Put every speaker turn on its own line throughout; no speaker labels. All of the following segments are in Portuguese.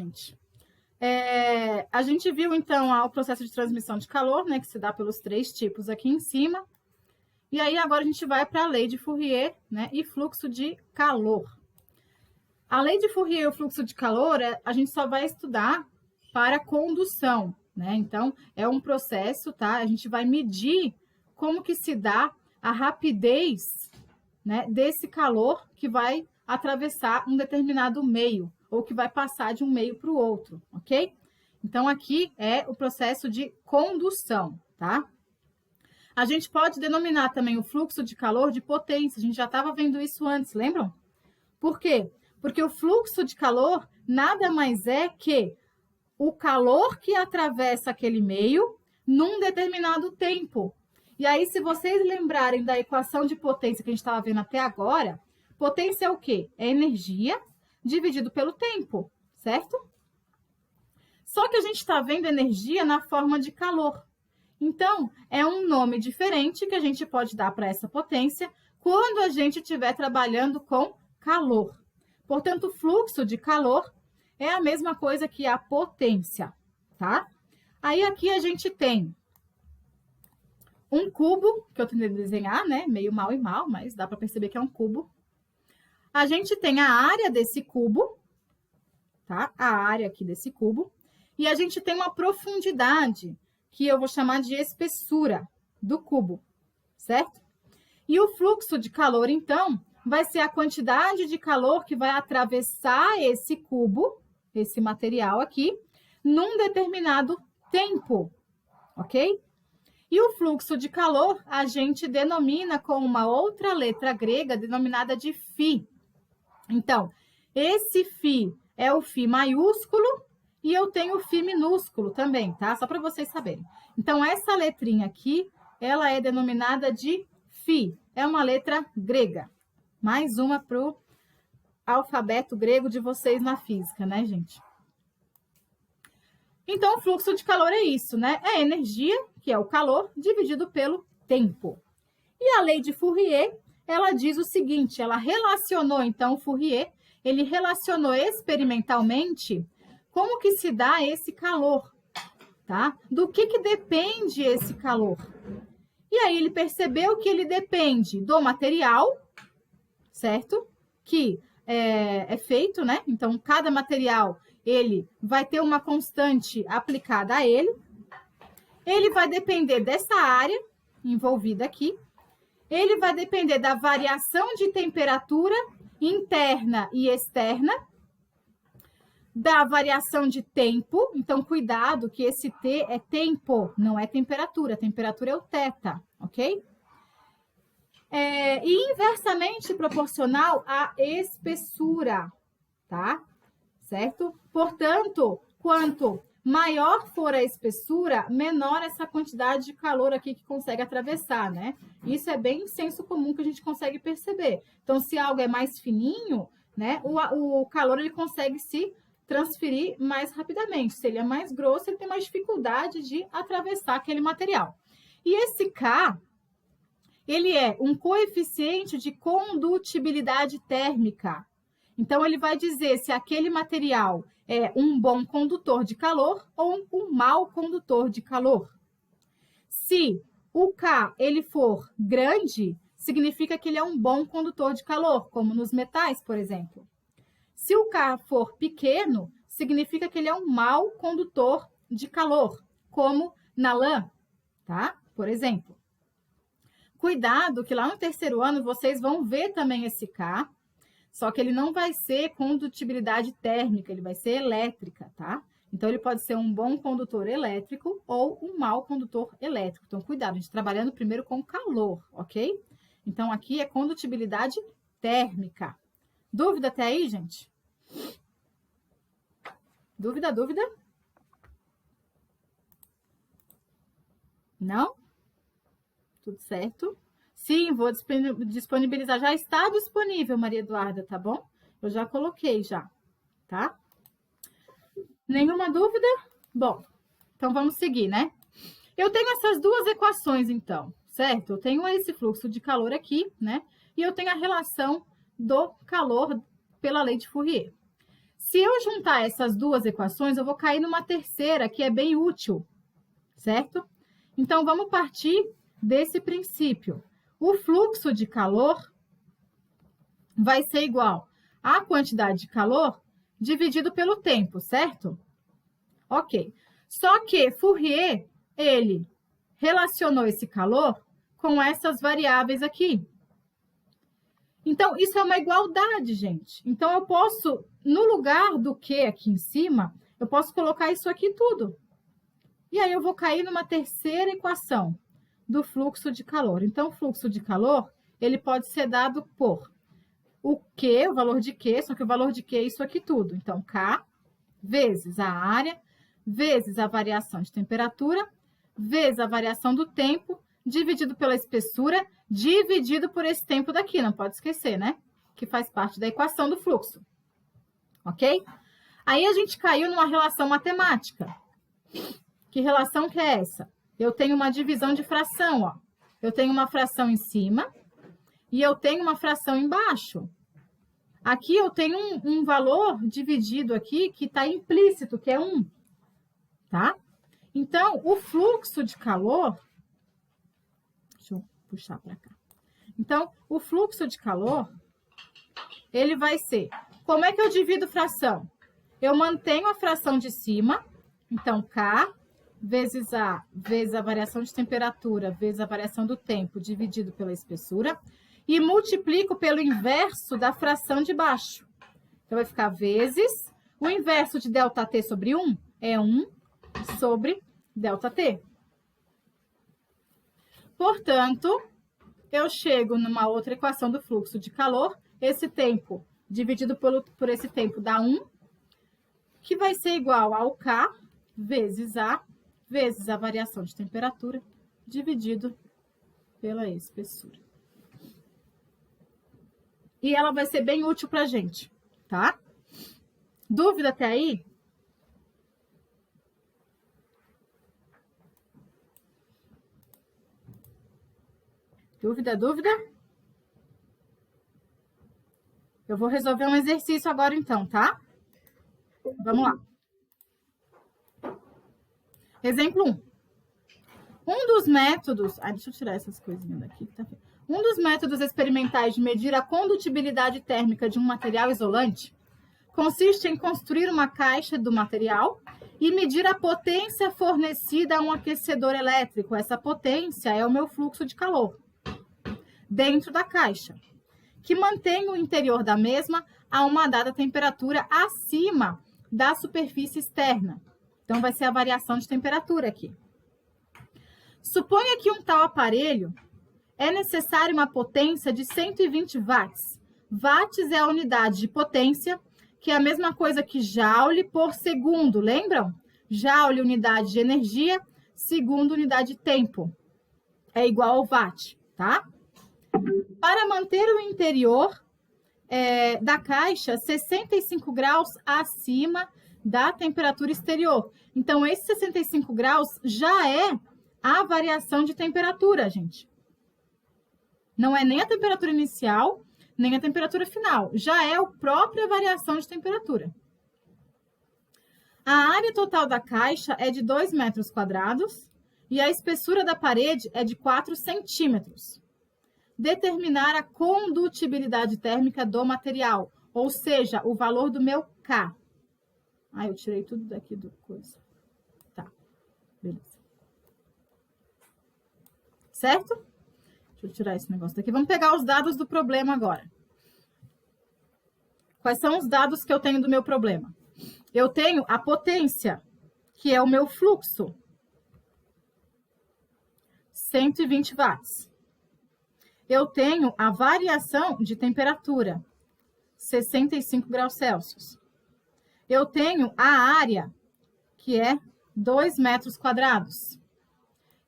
gente? A gente viu, então, o processo de transmissão de calor, né? Que se dá pelos 3 tipos aqui em cima. E aí, agora a gente vai para a lei de Fourier, né? E fluxo de calor. A lei de Fourier e o fluxo de calor, a gente só vai estudar para condução, né? Então, é um processo, tá? A gente vai medir como que se dá a rapidez, né, desse calor que vai atravessar um determinado meio, ou que vai passar de um meio para o outro, ok? Então, aqui é o processo de condução, tá? A gente pode denominar também o fluxo de calor de potência. A gente já estava vendo isso antes, lembram? Por quê? Porque o fluxo de calor nada mais é que o calor que atravessa aquele meio num determinado tempo. E aí, se vocês lembrarem da equação de potência que a gente estava vendo até agora, potência é o quê? É energia dividido pelo tempo, certo? Só que a gente está vendo energia na forma de calor. Então, é um nome diferente que a gente pode dar para essa potência quando a gente estiver trabalhando com calor. Portanto, o fluxo de calor é a mesma coisa que a potência, tá? Aí, aqui a gente tem um cubo, que eu tentei desenhar, né? Meio mal e mal, mas dá para perceber que é um cubo. A gente tem a área desse cubo, tá? A área aqui desse cubo. E a gente tem uma profundidade, que eu vou chamar de espessura do cubo, certo? E o fluxo de calor, então, vai ser a quantidade de calor que vai atravessar esse cubo, esse material aqui, num determinado tempo, ok? E o fluxo de calor a gente denomina com uma outra letra grega denominada de φ. Então, esse φ é o φ maiúsculo e eu tenho o φ minúsculo também, tá? Só para vocês saberem. Então, essa letrinha aqui, ela é denominada de φ. É uma letra grega. Mais uma para o alfabeto grego de vocês na física, né, gente? Então, o fluxo de calor é isso, né? É energia, que é o calor, dividido pelo tempo. E a lei de Fourier, ela diz o seguinte, ela relacionou, então, Fourier, ele relacionou experimentalmente como que se dá esse calor, tá? Do que depende esse calor? E aí ele percebeu que ele depende do material, certo? Que é feito, né? Então, cada material, ele vai ter uma constante aplicada a ele. Ele vai depender dessa área envolvida aqui. Ele vai depender da variação de temperatura interna e externa, da variação de tempo. Então, cuidado que esse T é tempo, não é temperatura. A temperatura é o θ, ok? E inversamente proporcional à espessura, tá? Certo? Portanto, quanto maior for a espessura, menor essa quantidade de calor aqui que consegue atravessar, né? Isso é bem senso comum que a gente consegue perceber. Então, se algo é mais fininho, né, o calor ele consegue se transferir mais rapidamente. Se ele é mais grosso, ele tem mais dificuldade de atravessar aquele material. E esse K, ele é um coeficiente de condutibilidade térmica. Então, ele vai dizer se aquele material é um bom condutor de calor ou um mau condutor de calor. Se o K ele for grande, significa que ele é um bom condutor de calor, como nos metais, por exemplo. Se o K for pequeno, significa que ele é um mau condutor de calor, como na lã, tá? Por exemplo. Cuidado que lá no terceiro ano vocês vão ver também esse K, só que ele não vai ser condutibilidade térmica, ele vai ser elétrica, tá? Então, ele pode ser um bom condutor elétrico ou um mau condutor elétrico. Então, cuidado, a gente trabalhando primeiro com calor, ok? Então, aqui é condutibilidade térmica. Dúvida até aí, gente? Dúvida, dúvida? Não? Tudo certo? Sim, vou disponibilizar. Já está disponível, Maria Eduarda, tá bom? Eu já coloquei já, tá? Nenhuma dúvida? Bom, então vamos seguir, né? Eu tenho essas duas equações, então, certo? Eu tenho esse fluxo de calor aqui, né? E eu tenho a relação do calor pela lei de Fourier. Se eu juntar essas duas equações, eu vou cair numa terceira que é bem útil, certo? Então, vamos partir desse princípio. O fluxo de calor vai ser igual à quantidade de calor dividido pelo tempo, certo? Ok. Só que Fourier, ele relacionou esse calor com essas variáveis aqui. Então, isso é uma igualdade, gente. Então, eu posso, no lugar do Q aqui em cima, eu posso colocar isso aqui tudo. E aí, eu vou cair numa terceira equação do fluxo de calor. Então, o fluxo de calor, ele pode ser dado por o Q, o valor de Q, só que o valor de Q é isso aqui tudo. Então, K vezes a área, vezes a variação de temperatura, vezes a variação do tempo, dividido pela espessura, dividido por esse tempo daqui, não pode esquecer, né? Que faz parte da equação do fluxo. Ok? Aí a gente caiu numa relação matemática. Que relação que é essa? Eu tenho uma divisão de fração, ó. Eu tenho uma fração em cima e eu tenho uma fração embaixo. Aqui eu tenho um valor dividido aqui que está implícito, que é 1. Tá? Então, o fluxo de calor... Deixa eu puxar para cá. Então, o fluxo de calor, ele vai ser... Como é que eu divido fração? Eu mantenho a fração de cima, então, K vezes A variação de temperatura, vezes a variação do tempo, dividido pela espessura, e multiplico pelo inverso da fração de baixo. Então, vai ficar vezes... O inverso de ΔT sobre 1 é 1 sobre ΔT. Portanto, eu chego numa outra equação do fluxo de calor, esse tempo dividido por esse tempo dá 1, que vai ser igual ao K vezes A variação de temperatura, dividido pela espessura. E ela vai ser bem útil para a gente, tá? Dúvida até aí? Dúvida, dúvida? Eu vou resolver um exercício agora então, tá? Vamos lá. Exemplo 1. Um dos métodos... deixa eu tirar essas coisinhas daqui. Que tá... Um dos métodos experimentais de medir a condutibilidade térmica de um material isolante consiste em construir uma caixa do material e medir a potência fornecida a um aquecedor elétrico. Essa potência é o meu fluxo de calor dentro da caixa, que mantém o interior da mesma a uma dada temperatura acima da superfície externa. Então, vai ser a variação de temperatura aqui. Suponha que um tal aparelho é necessário uma potência de 120 watts. Watts é a unidade de potência, que é a mesma coisa que joule por segundo, lembram? Joule, unidade de energia, segundo, unidade de tempo. É igual ao watt, tá? Para manter o interior da caixa 65 graus acima da temperatura exterior. Então, esse 65 graus já é a variação de temperatura, gente. Não é nem a temperatura inicial, nem a temperatura final. Já é a própria variação de temperatura. A área total da caixa é de 2 metros quadrados e a espessura da parede é de 4 centímetros. Determinar a condutibilidade térmica do material, ou seja, o valor do meu K. Eu tirei tudo daqui do coisa. Tá, beleza. Certo? Deixa eu tirar esse negócio daqui. Vamos pegar os dados do problema agora. Quais são os dados que eu tenho do meu problema? Eu tenho a potência, que é o meu fluxo. 120 watts. Eu tenho a variação de temperatura, 65 graus Celsius. Eu tenho a área, que é 2 metros quadrados.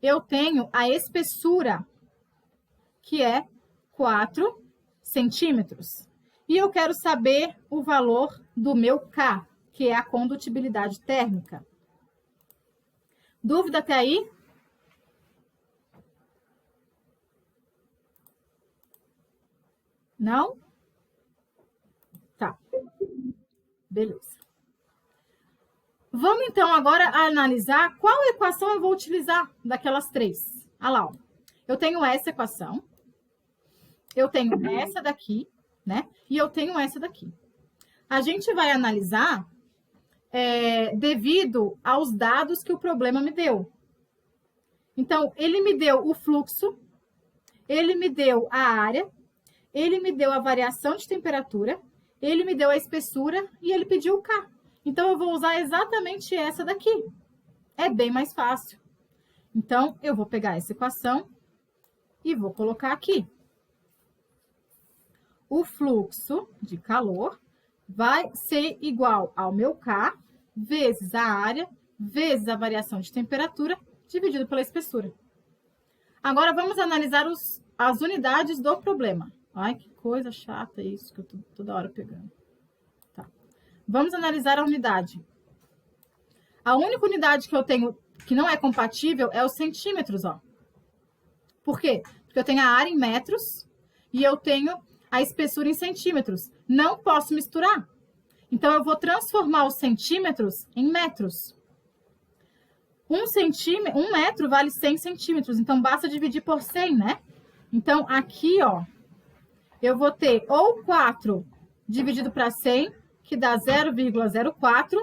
Eu tenho a espessura, que é 4 centímetros. E eu quero saber o valor do meu K, que é a condutibilidade térmica. Dúvida até aí? Não? Tá. Beleza. Vamos, então, agora analisar qual equação eu vou utilizar daquelas três. Olha lá, ó. Eu tenho essa equação, eu tenho essa daqui, né? E eu tenho essa daqui. A gente vai analisar devido aos dados que o problema me deu. Então, ele me deu o fluxo, ele me deu a área, ele me deu a variação de temperatura, ele me deu a espessura e ele pediu o K. Então, eu vou usar exatamente essa daqui. É bem mais fácil. Então, eu vou pegar essa equação e vou colocar aqui. O fluxo de calor vai ser igual ao meu K vezes a área vezes a variação de temperatura dividido pela espessura. Agora, vamos analisar as unidades do problema. Ai, que coisa chata isso que eu tô toda hora pegando. Tá. Vamos analisar a unidade. A única unidade que eu tenho que não é compatível é os centímetros, ó. Por quê? Porque eu tenho a área em metros e eu tenho a espessura em centímetros. Não posso misturar. Então, eu vou transformar os centímetros em metros. Um metro vale 100 centímetros, então basta dividir por 100, né? Então, aqui, ó, eu vou ter ou 4 dividido para 100, que dá 0,04,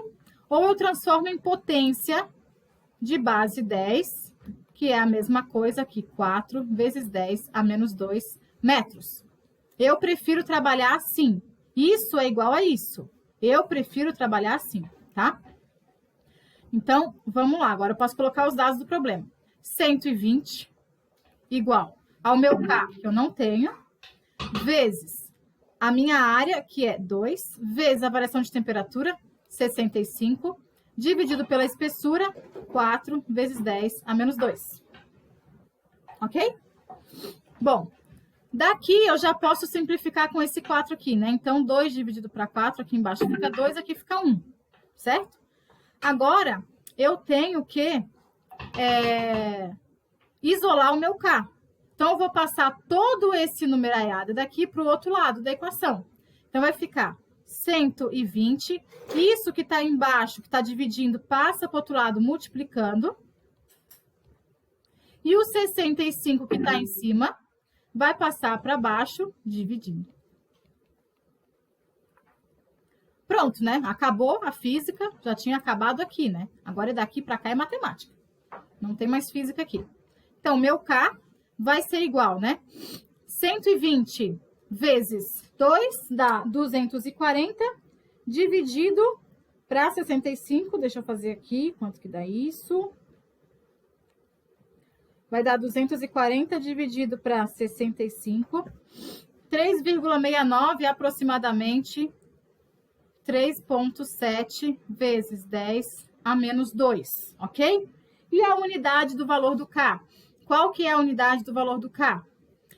ou eu transformo em potência de base 10, que é a mesma coisa aqui, 4 vezes 10 a menos 2 metros. Eu prefiro trabalhar assim. Isso é igual a isso. Eu prefiro trabalhar assim, tá? Então, vamos lá. Agora eu posso colocar os dados do problema. 120 igual ao meu K, que eu não tenho, vezes a minha área, que é 2, vezes a variação de temperatura, 65, dividido pela espessura, 4 vezes 10 a menos 2. Ok? Bom, daqui eu já posso simplificar com esse 4 aqui, né? Então, 2 dividido para 4, aqui embaixo fica 2, aqui fica 1, certo? Agora, eu tenho que isolar o meu K. Então, eu vou passar todo esse numeraiado daqui para o outro lado da equação. Então, vai ficar 120. Isso que está embaixo, que está dividindo, passa para o outro lado multiplicando. E o 65 que está em cima vai passar para baixo dividindo. Pronto, né? Acabou a física, já tinha acabado aqui, né? Agora daqui para cá é matemática. Não tem mais física aqui. Então, meu K vai ser igual, né? 120 vezes 2 dá 240, dividido para 65. Deixa eu fazer aqui, quanto que dá isso? Vai dar 240 dividido para 65. 3,69 aproximadamente 3,7 vezes 10 a menos 2, ok? E a unidade do valor do K? Qual que é a unidade do valor do K?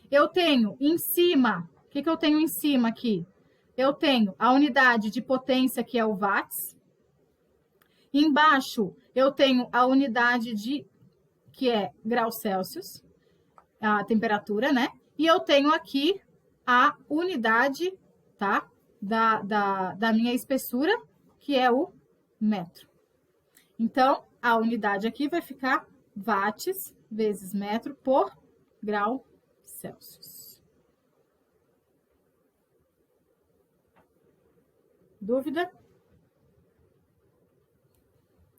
Eu tenho em cima, o que eu tenho em cima aqui? Eu tenho a unidade de potência, que é o watts. Embaixo, eu tenho a unidade que é graus Celsius, a temperatura, né? E eu tenho aqui a unidade, tá? Da minha espessura, que é o metro. Então, a unidade aqui vai ficar watts vezes metro por grau Celsius. Dúvida?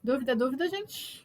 Dúvida, gente?